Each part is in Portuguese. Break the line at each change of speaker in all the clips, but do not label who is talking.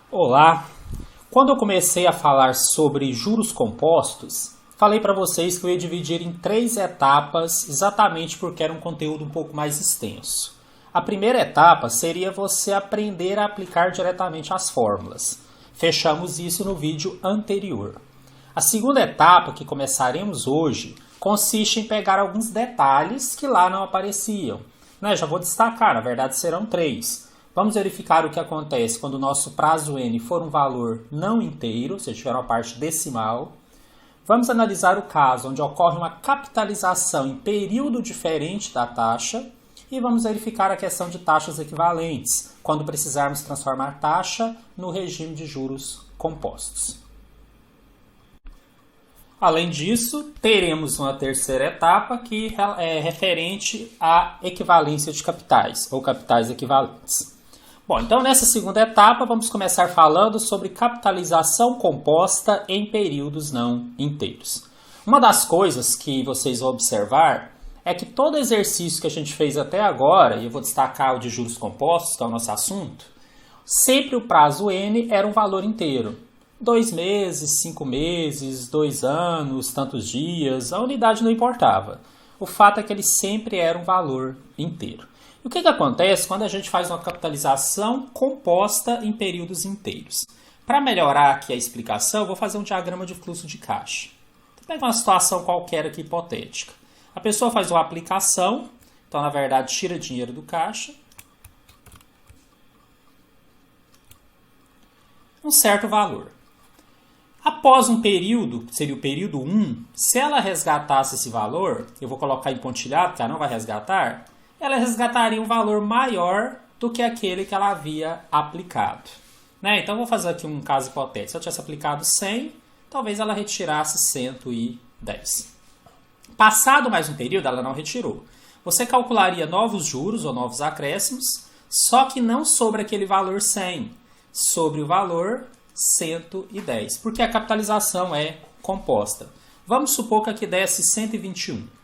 Olá! Quando eu comecei a falar sobre juros compostos, falei para vocês que eu ia dividir em 3 etapas exatamente porque era um conteúdo um pouco mais extenso. A primeira etapa seria você aprender a aplicar diretamente as fórmulas. Fechamos isso no vídeo anterior. A segunda etapa, que começaremos hoje, consiste em pegar alguns detalhes que lá não apareciam. Já vou destacar, na verdade serão 3. Vamos verificar o que acontece quando o nosso prazo N for um valor não inteiro, ou seja, tiver uma parte decimal. Vamos analisar o caso onde ocorre uma capitalização em período diferente da taxa. E vamos verificar a questão de taxas equivalentes, quando precisarmos transformar taxa no regime de juros compostos. Além disso, teremos uma terceira etapa que é referente à equivalência de capitais, ou capitais equivalentes. Bom, então nessa segunda etapa vamos começar falando sobre capitalização composta em períodos não inteiros. Uma das coisas que vocês vão observar é que todo exercício que a gente fez até agora, e eu vou destacar o de juros compostos, que é o nosso assunto, sempre o prazo N era um valor inteiro. 2 meses, 5 meses, 2 anos, tantos dias, a unidade não importava. O fato é que ele sempre era um valor inteiro. E o que acontece quando a gente faz uma capitalização composta em períodos inteiros? Para melhorar aqui a explicação, eu vou fazer um diagrama de fluxo de caixa. Vou pegar uma situação qualquer aqui hipotética. A pessoa faz uma aplicação, então na verdade tira dinheiro do caixa, um certo valor. Após um período, que seria o período 1, se ela resgatasse esse valor, eu vou colocar em pontilhado, que ela não vai resgatar, ela resgataria um valor maior do que aquele que ela havia aplicado. Então, eu vou fazer aqui um caso hipotético. Se eu tivesse aplicado 100, talvez ela retirasse 110. Passado mais um período, ela não retirou. Você calcularia novos juros ou novos acréscimos, só que não sobre aquele valor 100, sobre o valor 110, porque a capitalização é composta. Vamos supor que aqui desse 121.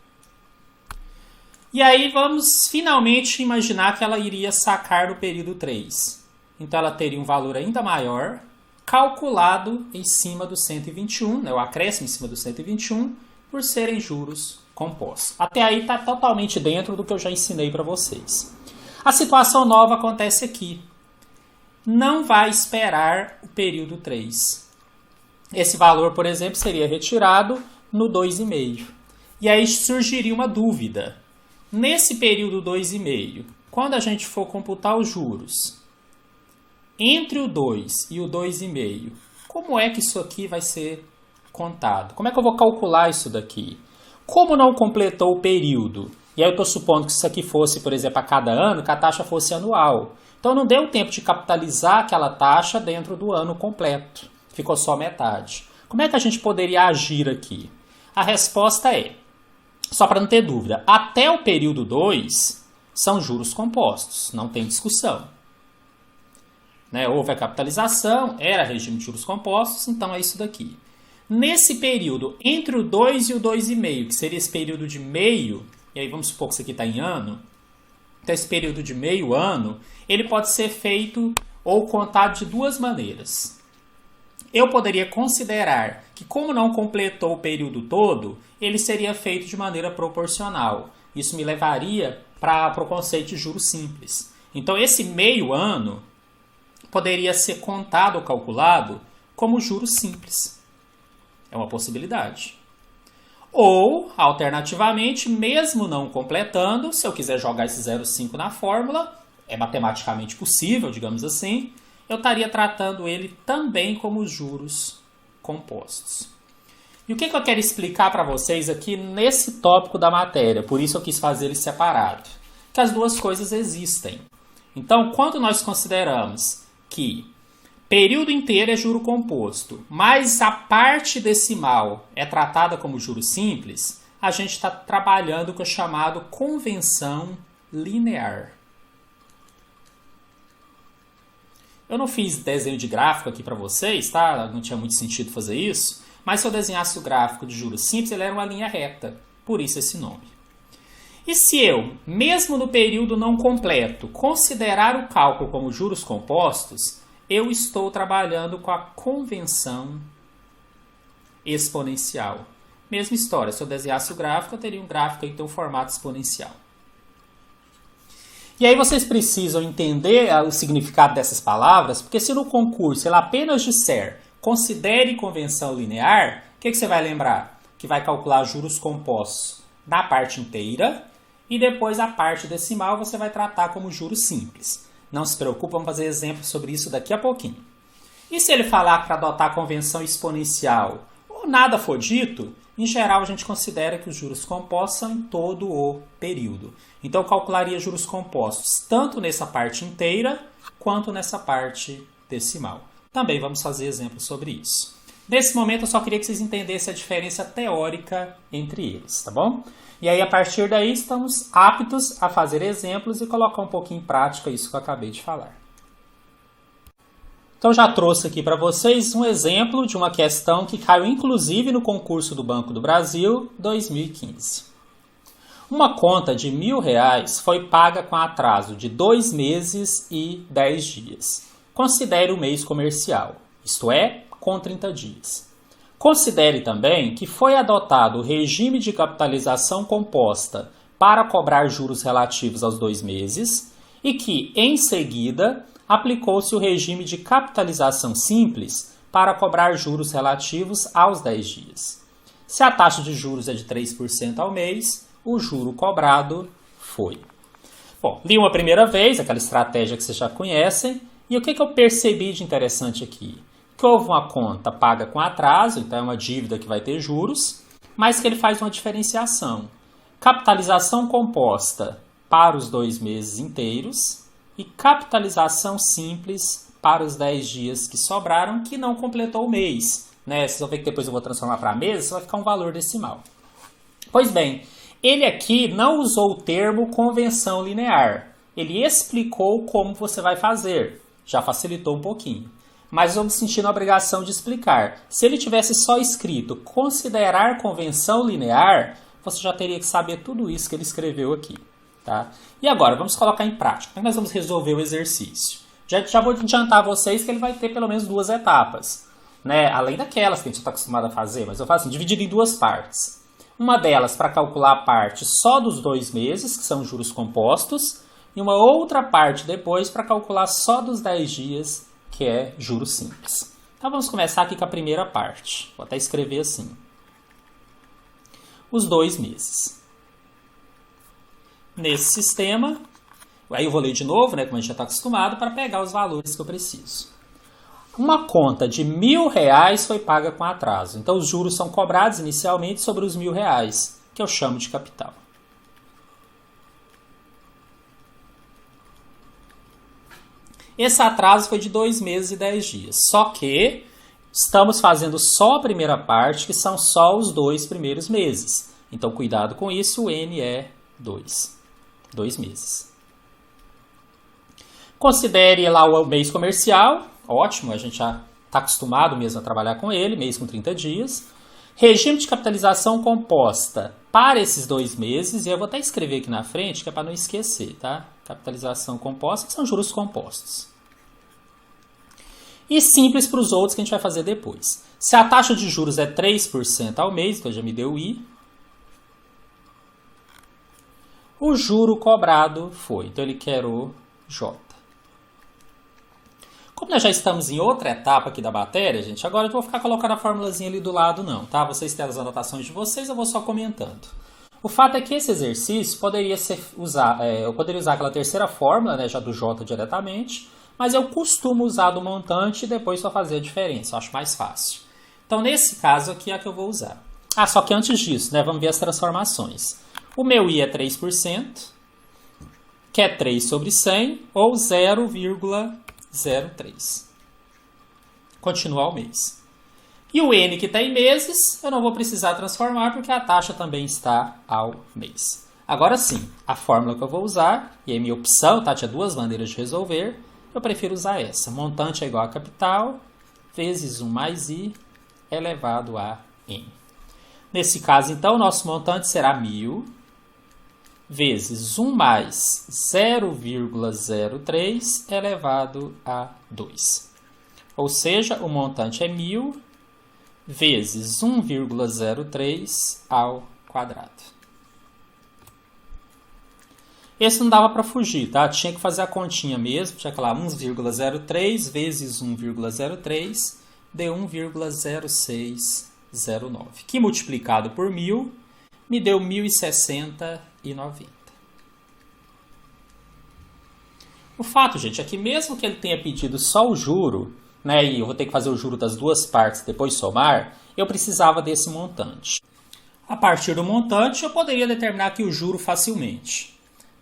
E aí vamos finalmente imaginar que ela iria sacar no período 3. Então ela teria um valor ainda maior, calculado em cima do 121, o acréscimo em cima do 121, por serem juros compostos. Até aí está totalmente dentro do que eu já ensinei para vocês. A situação nova acontece aqui. Não vai esperar o período 3. Esse valor, por exemplo, seria retirado no 2,5. E aí surgiria uma dúvida. Nesse período 2,5, quando a gente for computar os juros, entre o 2 e o 2,5, como é que isso aqui vai ser contado? Como é que eu vou calcular isso daqui? Como não completou o período? E aí eu estou supondo que isso aqui fosse, por exemplo, a cada ano, que a taxa fosse anual. Então não deu tempo de capitalizar aquela taxa dentro do ano completo. Ficou só metade. Como é que a gente poderia agir aqui? A resposta é, só para não ter dúvida, até o período 2 são juros compostos, não tem discussão. Houve a capitalização, era regime de juros compostos, então é isso daqui. Nesse período, entre o 2 e o 2,5, que seria esse período de meio, e aí vamos supor que isso aqui está em ano, então esse período de meio ano, ele pode ser feito ou contado de 2 maneiras. Eu poderia considerar que, como não completou o período todo, ele seria feito de maneira proporcional. Isso me levaria para o conceito de juros simples. Então, esse meio ano poderia ser contado ou calculado como juros simples. É uma possibilidade. Ou, alternativamente, mesmo não completando, se eu quiser jogar esse 0,5 na fórmula, é matematicamente possível, digamos assim, eu estaria tratando ele também como juros compostos. E o que eu quero explicar para vocês aqui nesse tópico da matéria, por isso eu quis fazer ele separado, que as duas coisas existem. Então, quando nós consideramos que período inteiro é juro composto, mas a parte decimal é tratada como juro simples, a gente está trabalhando com o chamado convenção linear. Eu não fiz desenho de gráfico aqui para vocês, tá? Não tinha muito sentido fazer isso. Mas se eu desenhasse o gráfico de juros simples, ele era uma linha reta. Por isso esse nome. E se eu, mesmo no período não completo, considerar o cálculo como juros compostos, eu estou trabalhando com a convenção exponencial. Mesma história, se eu desenhasse o gráfico, eu teria um gráfico em formato exponencial. E aí vocês precisam entender o significado dessas palavras, porque se no concurso ele apenas disser considere convenção linear, o que você vai lembrar? Que vai calcular juros compostos na parte inteira e depois a parte decimal você vai tratar como juros simples. Não se preocupe, vamos fazer exemplos sobre isso daqui a pouquinho. E se ele falar para adotar a convenção exponencial ou nada for dito, em geral a gente considera que os juros compostos são em todo o período. Então eu calcularia juros compostos tanto nessa parte inteira quanto nessa parte decimal. Também vamos fazer exemplos sobre isso. Nesse momento eu só queria que vocês entendessem a diferença teórica entre eles, tá bom? E aí a partir daí estamos aptos a fazer exemplos e colocar um pouquinho em prática isso que eu acabei de falar. Então já trouxe aqui para vocês um exemplo de uma questão que caiu inclusive no concurso do Banco do Brasil 2015. Uma conta de R$1.000 foi paga com atraso de 2 meses e 10 dias. Considere o mês comercial, isto é, com 30 dias. Considere também que foi adotado o regime de capitalização composta para cobrar juros relativos aos 2 meses e que, em seguida, aplicou-se o regime de capitalização simples para cobrar juros relativos aos 10 dias. Se a taxa de juros é de 3% ao mês, o juro cobrado foi. Bom, li uma primeira vez, aquela estratégia que vocês já conhecem, e o que eu percebi de interessante aqui? Que houve uma conta paga com atraso, então é uma dívida que vai ter juros, mas que ele faz uma diferenciação. Capitalização composta para os 2 meses inteiros e capitalização simples para os 10 dias que sobraram, que não completou o mês. Vocês vão ver que depois eu vou transformar para meses, vai ficar um valor decimal. Pois bem, ele aqui não usou o termo convenção linear. Ele explicou como você vai fazer. Já facilitou um pouquinho. Mas eu me senti na obrigação de explicar. Se ele tivesse só escrito considerar convenção linear, você já teria que saber tudo isso que ele escreveu aqui. Tá? E agora, vamos colocar em prática. Como é que nós vamos resolver o exercício? Já vou adiantar a vocês que ele vai ter pelo menos 2 etapas. Além daquelas que a gente está acostumado a fazer, mas eu faço assim, dividido em 2 partes. Uma delas para calcular a parte só dos 2 meses, que são juros compostos, e uma outra parte depois para calcular só dos 10 dias, que é juros simples. Então vamos começar aqui com a primeira parte. Vou até escrever assim. Os 2 meses. Nesse sistema, aí eu vou ler de novo, como a gente já está acostumado, para pegar os valores que eu preciso. Uma conta de R$1.000 foi paga com atraso. Então os juros são cobrados inicialmente sobre os R$1.000, que eu chamo de capital. Esse atraso foi de 2 meses e 10 dias. Só que estamos fazendo só a primeira parte, que são só os 2 primeiros meses. Então, cuidado com isso, o N é 2 meses. Considere lá o mês comercial. Ótimo, a gente já está acostumado mesmo a trabalhar com ele, mês com 30 dias. Regime de capitalização composta para esses 2 meses, e eu vou até escrever aqui na frente, que é para não esquecer, tá? Capitalização composta, que são juros compostos. E simples para os outros que a gente vai fazer depois. Se a taxa de juros é 3% ao mês, então já me deu I, o juro cobrado foi. Então ele quer o J. Como nós já estamos em outra etapa aqui da matéria, gente, agora eu vou ficar colocando a formulazinha ali do lado não, tá? Vocês têm as anotações de vocês, eu vou só comentando. O fato é que esse exercício poderia eu poderia usar aquela terceira fórmula, já do J diretamente, mas eu costumo usar do montante e depois só fazer a diferença, eu acho mais fácil. Então, nesse caso aqui é a que eu vou usar. Só que antes disso, vamos ver as transformações. O meu I é 3%, que é 3 sobre 100, ou 0,03. Continua ao mês. E o N que está em meses, eu não vou precisar transformar porque a taxa também está ao mês. Agora sim, a fórmula que eu vou usar, e a minha opção, tinha 2 maneiras de resolver, eu prefiro usar essa. Montante é igual a capital, vezes 1 mais I, elevado a N. Nesse caso, então, o nosso montante será 1.000, vezes 1 mais 0,03 elevado a 2. Ou seja, o montante é 1.000 vezes 1,03 ao quadrado. Esse não dava para fugir, tá? Tinha que fazer a continha mesmo. Tinha que lá 1,03 vezes 1,03 deu 1,0609. Que multiplicado por 1.000 me deu 1.060,90. O fato, gente, é que mesmo que ele tenha pedido só o juro, né, e eu vou ter que fazer o juro das duas partes e depois somar, eu precisava desse montante. A partir do montante, eu poderia determinar aqui o juro facilmente.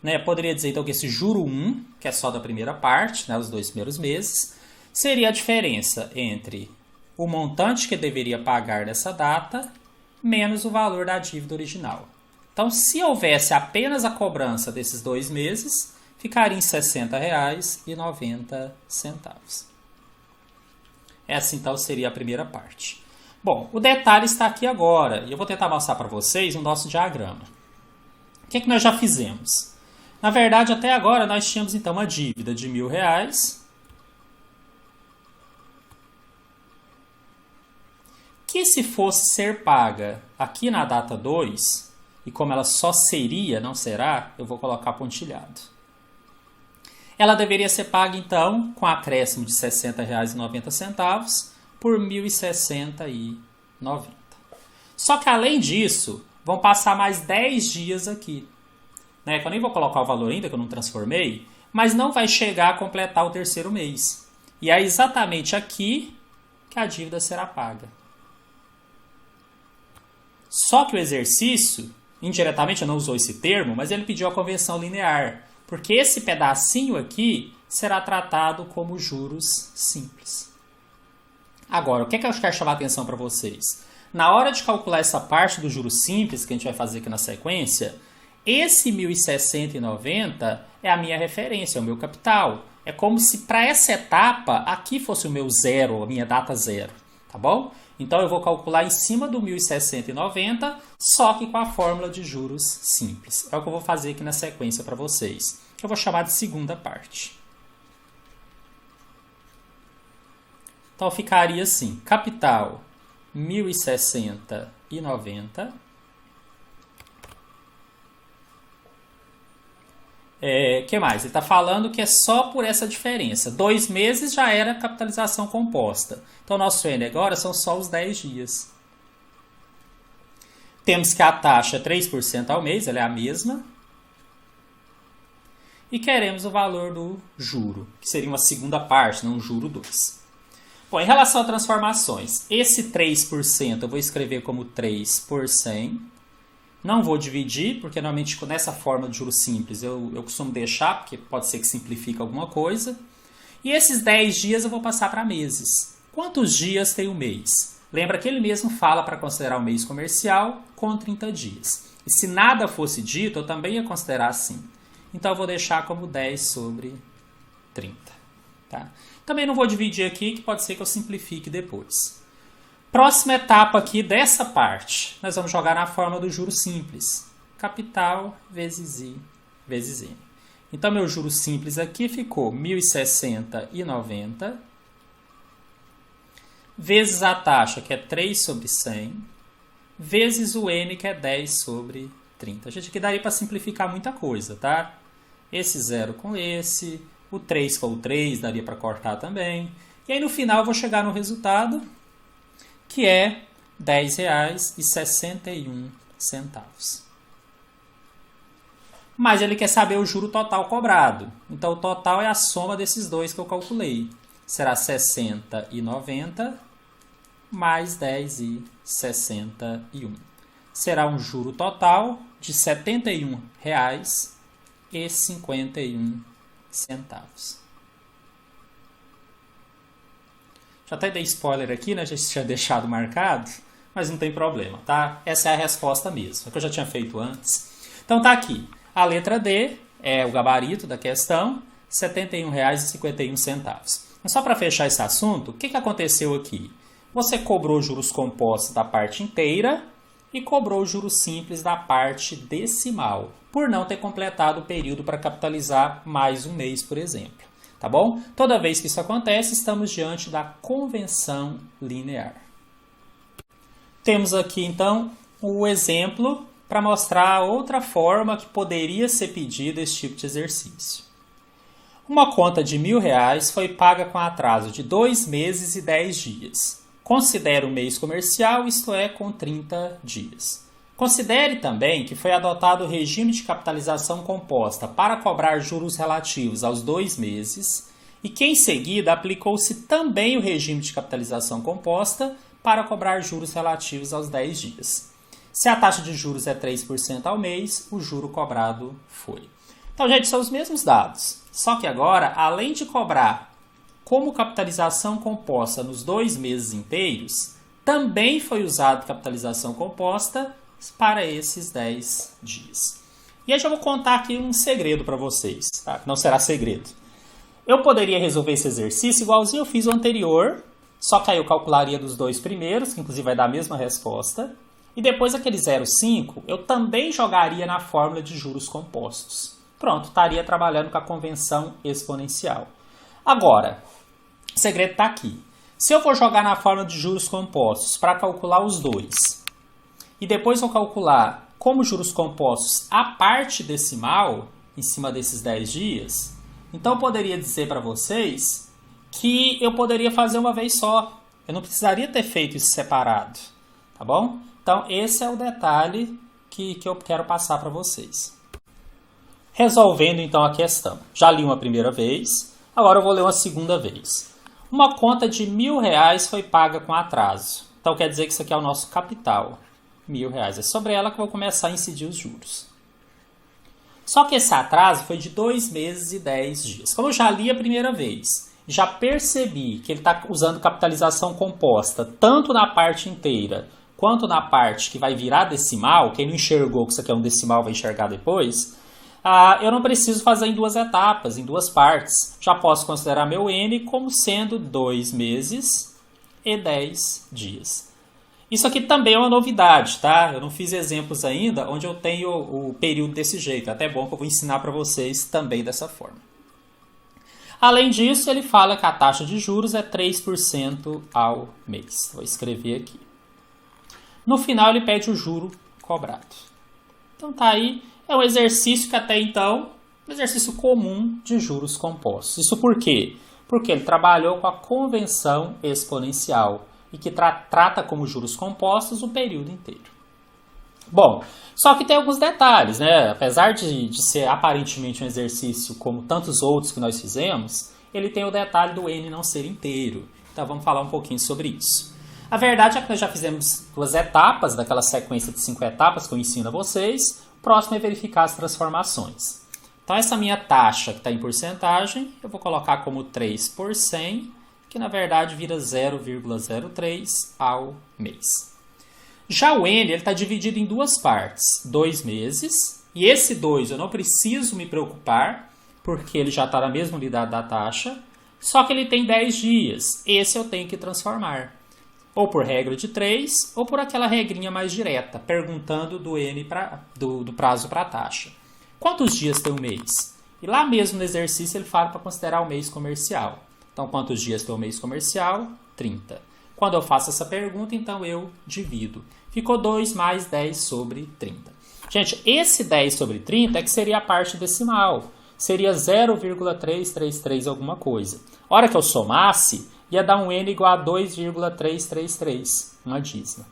Né, poderia dizer então que esse juro 1, que é só da primeira parte, né, os 2 primeiros meses, seria a diferença entre o montante que eu deveria pagar nessa data menos o valor da dívida original. Então, se houvesse apenas a cobrança desses 2 meses, ficaria em R$ 60,90. Essa então seria a primeira parte. Bom, o detalhe está aqui agora, e eu vou tentar mostrar para vocês o nosso diagrama. O que nós já fizemos? Na verdade, até agora, nós tínhamos, então, uma dívida de R$ 1.000, que se fosse ser paga aqui na data 2, e como ela só seria, não será, eu vou colocar pontilhado. Ela deveria ser paga, então, com acréscimo de R$ 60,90 por R$ 1.060,90. Só que, além disso, vão passar mais 10 dias aqui. Né, que eu nem vou colocar o valor ainda, que eu não transformei, mas não vai chegar a completar o terceiro mês. E é exatamente aqui que a dívida será paga. Só que o exercício, indiretamente, eu não usou esse termo, mas ele pediu a conversão linear, porque esse pedacinho aqui será tratado como juros simples. Agora, o que eu quero chamar a atenção para vocês? Na hora de calcular essa parte do juros simples, que a gente vai fazer aqui na sequência, esse 1.060,90 é a minha referência, é o meu capital. É como se para essa etapa aqui fosse o meu zero, a minha data zero, tá bom? Então eu vou calcular em cima do 1.060,90, só que com a fórmula de juros simples. É o que eu vou fazer aqui na sequência para vocês. Eu vou chamar de segunda parte. Então ficaria assim, capital 1.060,90. Que mais? Ele está falando que é só por essa diferença. 2 meses já era capitalização composta. Então, nosso N agora são só os 10 dias. Temos que a taxa é 3% ao mês, ela é a mesma. E queremos o valor do juro, que seria uma segunda parte, não um juro 2. Bom, em relação a transformações, esse 3% eu vou escrever como 3 por 100. Não vou dividir, porque normalmente nessa forma de juros simples eu costumo deixar, porque pode ser que simplifique alguma coisa. E esses 10 dias eu vou passar para meses. Quantos dias tem o mês? Lembra que ele mesmo fala para considerar o mês comercial com 30 dias. E se nada fosse dito, eu também ia considerar assim. Então eu vou deixar como 10 sobre 30. Tá? Também não vou dividir aqui, que pode ser que eu simplifique depois. Próxima etapa aqui dessa parte, nós vamos jogar na forma do juro simples. Capital vezes I vezes N. Então, meu juro simples aqui ficou 1.060,90 vezes a taxa, que é 3 sobre 100, vezes o N, que é 10 sobre 30. Gente, aqui daria para simplificar muita coisa, tá? Esse 0 com esse, o 3 com o 3, daria para cortar também. E aí, no final, eu vou chegar no resultado, que é R$ 10,61. Mas ele quer saber o juro total cobrado. Então, o total é a soma desses dois que eu calculei. Será 60,90 mais 10,61. Será um juro total de R$ 71,51. Já até dei spoiler aqui, né? Já tinha deixado marcado, mas não tem problema, tá? Essa é a resposta mesmo, é que eu já tinha feito antes. Então tá aqui, a letra D é o gabarito da questão, R$ 71,51. Mas só para fechar esse assunto, o que aconteceu aqui? Você cobrou juros compostos da parte inteira e cobrou juros simples da parte decimal, por não ter completado o período para capitalizar mais um mês, por exemplo. tá bom? Toda vez que isso acontece, estamos diante da convenção linear. Temos aqui, então, o exemplo para mostrar outra forma que poderia ser pedido esse tipo de exercício. Uma conta de R$1.000 foi paga com atraso de 2 meses e 10 dias. Considere um mês comercial, isto é, com 30 dias. Considere também que foi adotado o regime de capitalização composta para cobrar juros relativos aos 2 meses e que, em seguida, aplicou-se também o regime de capitalização composta para cobrar juros relativos aos 10 dias. Se a taxa de juros é 3% ao mês, o juro cobrado foi. Então, gente, são os mesmos dados. Só que agora, além de cobrar como capitalização composta nos 2 meses inteiros, também foi usado capitalização composta para esses 10 dias. E aí já vou contar aqui um segredo para vocês, tá? Não será segredo. Eu poderia resolver esse exercício igualzinho eu fiz o anterior, só que aí eu calcularia dos 2 primeiros, que inclusive vai dar a mesma resposta, e depois aquele 0,5 eu também jogaria na fórmula de juros compostos. Pronto, estaria trabalhando com a convenção exponencial. Agora, o segredo está aqui. Se eu for jogar na fórmula de juros compostos para calcular os 2, e depois vou calcular como juros compostos a parte decimal, em cima desses 10 dias, então eu poderia dizer para vocês que eu poderia fazer uma vez só. Eu não precisaria ter feito isso separado, tá bom? Então, esse é o detalhe que eu quero passar para vocês. Resolvendo, então, a questão. Já li uma primeira vez, agora eu vou ler uma segunda vez. Uma conta de R$1.000 foi paga com atraso. Então, quer dizer que isso aqui é o nosso capital. R$1.000. É sobre ela que eu vou começar a incidir os juros. Só que esse atraso foi de 2 meses e 10 dias. Como eu já li a primeira vez, já percebi que ele está usando capitalização composta tanto na parte inteira quanto na parte que vai virar decimal. Quem não enxergou que isso aqui é um decimal vai enxergar depois. Eu não preciso fazer em 2 etapas, em 2 partes. Já posso considerar meu N como sendo 2 meses e 10 dias. Isso aqui também é uma novidade, tá? Eu não fiz exemplos ainda onde eu tenho o período desse jeito. É até bom que eu vou ensinar para vocês também dessa forma. Além disso, ele fala que a taxa de juros é 3% ao mês. Vou escrever aqui. No final, ele pede o juro cobrado. Então, tá aí. É um exercício que até então, um exercício comum de juros compostos. Isso por quê? Porque ele trabalhou com a convenção exponencial e que trata como juros compostos o período inteiro. Bom, só que tem alguns detalhes, né? Apesar de ser aparentemente um exercício como tantos outros que nós fizemos, ele tem o detalhe do N não ser inteiro. Então vamos falar um pouquinho sobre isso. A verdade é que nós já fizemos 2 etapas daquela sequência de 5 etapas que eu ensino a vocês. O próximo é verificar as transformações. Então essa minha taxa que está em porcentagem, eu vou colocar como 3 por 100, que na verdade vira 0,03 ao mês. Já o N está dividido em 2 partes, 2 meses, e esse 2 eu não preciso me preocupar, porque ele já está na mesma unidade da taxa, só que ele tem 10 dias, esse eu tenho que transformar. Ou por regra de 3, ou por aquela regrinha mais direta, perguntando do N do prazo para a taxa. Quantos dias tem um mês? E lá mesmo no exercício ele fala para considerar o mês comercial. Então, quantos dias tem o mês comercial? 30. Quando eu faço essa pergunta, então eu divido. Ficou 2 mais 10 sobre 30. Gente, esse 10 sobre 30 é que seria a parte decimal. Seria 0,333 alguma coisa. A hora que eu somasse, ia dar um N igual a 2,333, uma dízima.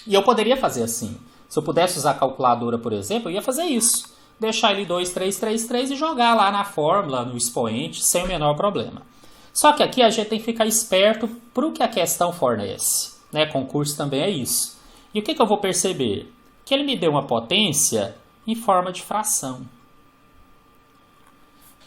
E eu poderia fazer assim. Se eu pudesse usar a calculadora, por exemplo, eu ia fazer isso. Deixar ele 2,333 e jogar lá na fórmula, no expoente, sem o menor problema. Só que aqui a gente tem que ficar esperto para o que a questão fornece. Né? Concurso também é isso. E o que eu vou perceber? Que ele me deu uma potência em forma de fração.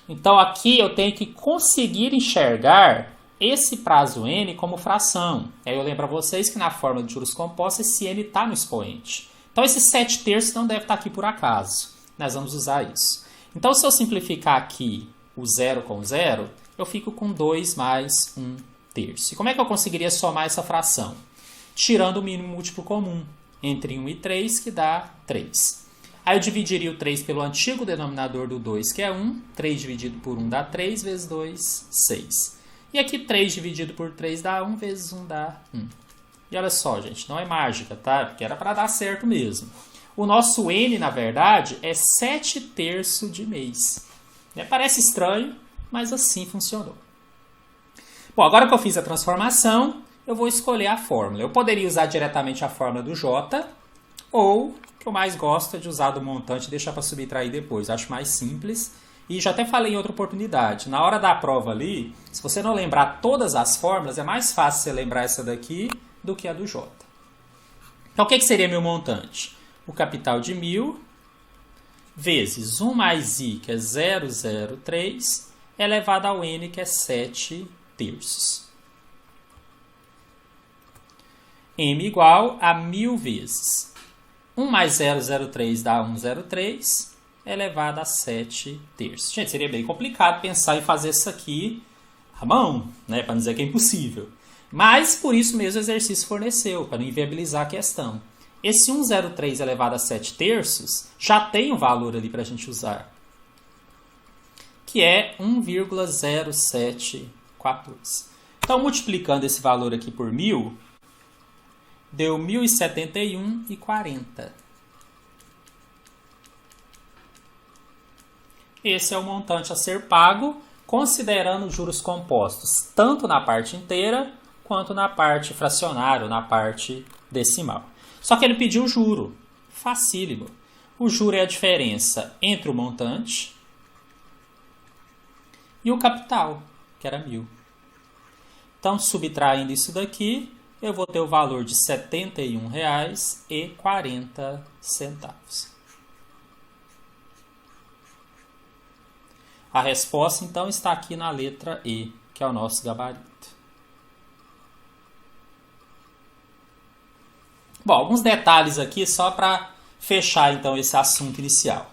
Então aqui eu tenho que conseguir enxergar esse prazo N como fração. Aí eu lembro a vocês que na fórmula de juros compostos esse N está no expoente. Então esse 7/3 não deve estar aqui por acaso. Nós vamos usar isso. Então se eu simplificar aqui o 0 com 0, eu fico com 2 mais 1/3. E como é que eu conseguiria somar essa fração? Tirando o mínimo múltiplo comum entre 1 e 3, que dá 3. Aí eu dividiria o 3 pelo antigo denominador do 2, que é 1. 3 dividido por 1 dá 3, vezes 2, 6. E aqui 3 dividido por 3 dá 1, vezes 1 dá 1. E olha só, gente, não é mágica, tá? Porque era para dar certo mesmo. O nosso N, na verdade, é 7/3 de mês. Parece estranho, mas assim funcionou. Bom, agora que eu fiz a transformação, eu vou escolher a fórmula. Eu poderia usar diretamente a fórmula do J, ou o que eu mais gosto é de usar do montante e deixar para subtrair depois. Acho mais simples. E já até falei em outra oportunidade. Na hora da prova ali, se você não lembrar todas as fórmulas, é mais fácil você lembrar essa daqui do que a do J. Então, o que seria meu montante? O capital de 1.000 vezes 1 mais I, que é 0,03, elevado ao N, que é 7/3. M igual a 1.000 vezes 1 mais 0,03 dá 1,03, elevado a 7/3. Gente, seria bem complicado pensar em fazer isso aqui à mão, né? Para não dizer que é impossível. Mas, por isso mesmo, o exercício forneceu, para não inviabilizar a questão. Esse 1,03 elevado a 7/3 já tem um valor ali para a gente usar, que é 1,0714. Então, multiplicando esse valor aqui por 1.000, deu 1.071,40. Esse é o montante a ser pago, considerando os juros compostos, tanto na parte inteira, quanto na parte fracionária, ou na parte decimal. Só que ele pediu o juro. Facílimo. O juro é a diferença entre o montante e o capital, que era 1.000. Então, subtraindo isso daqui, eu vou ter o valor de R$ 71,40. A resposta, então, está aqui na letra E, que é o nosso gabarito. Bom, alguns detalhes aqui só para fechar, então, esse assunto inicial.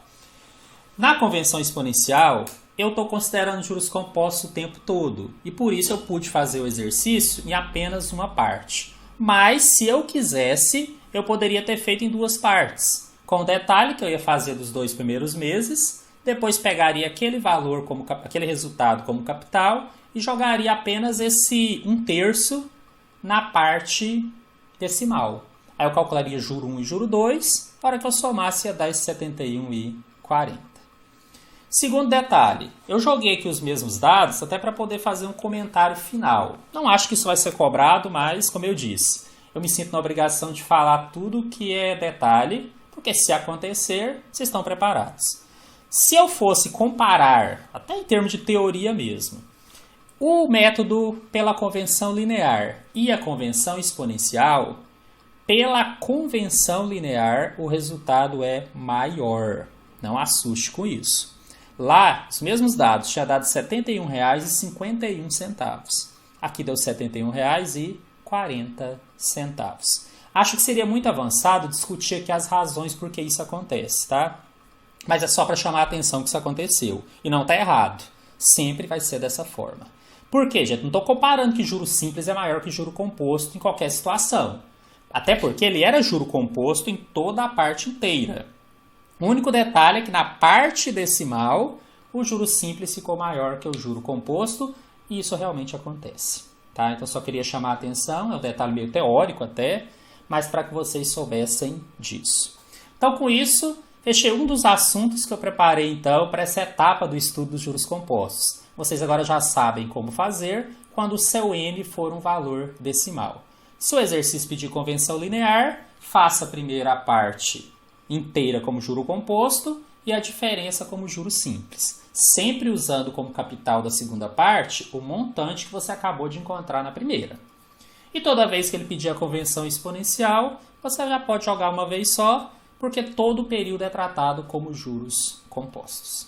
Na convenção exponencial, eu estou considerando juros compostos o tempo todo. E por isso eu pude fazer o exercício em apenas uma parte. Mas, se eu quisesse, eu poderia ter feito em duas partes. Com o detalhe que eu ia fazer dos 2 primeiros meses, depois pegaria aquele valor, aquele resultado como capital e jogaria apenas esse 1/3 na parte decimal. Aí eu calcularia juro 1 e juro 2, na hora que eu somasse ia dar esse 71,40. Segundo detalhe, eu joguei aqui os mesmos dados até para poder fazer um comentário final. Não acho que isso vai ser cobrado, mas, como eu disse, eu me sinto na obrigação de falar tudo que é detalhe, porque se acontecer, vocês estão preparados. Se eu fosse comparar, até em termos de teoria mesmo, o método pela convenção linear e a convenção exponencial, pela convenção linear o resultado é maior. Não assuste com isso. Lá, os mesmos dados tinha dado R$ 71,51. Aqui deu R$ 71,40. Acho que seria muito avançado discutir aqui as razões por que isso acontece, tá? Mas é só para chamar a atenção que isso aconteceu. E não está errado. Sempre vai ser dessa forma. Por quê, gente? Não estou comparando que juro simples é maior que juro composto em qualquer situação. Até porque ele era juro composto em toda a parte inteira. O único detalhe é que na parte decimal, o juro simples ficou maior que o juro composto, e isso realmente acontece. Tá? Então, só queria chamar a atenção, é um detalhe meio teórico até, mas para que vocês soubessem disso. Então, com isso, fechei um dos assuntos que eu preparei, então, para essa etapa do estudo dos juros compostos. Vocês agora já sabem como fazer quando o seu N for um valor decimal. Se o exercício pedir convenção linear, faça primeiro a parte inteira como juro composto e a diferença como juro simples. Sempre usando como capital da segunda parte o montante que você acabou de encontrar na primeira. E toda vez que ele pedir a convenção exponencial, você já pode jogar uma vez só, porque todo o período é tratado como juros compostos.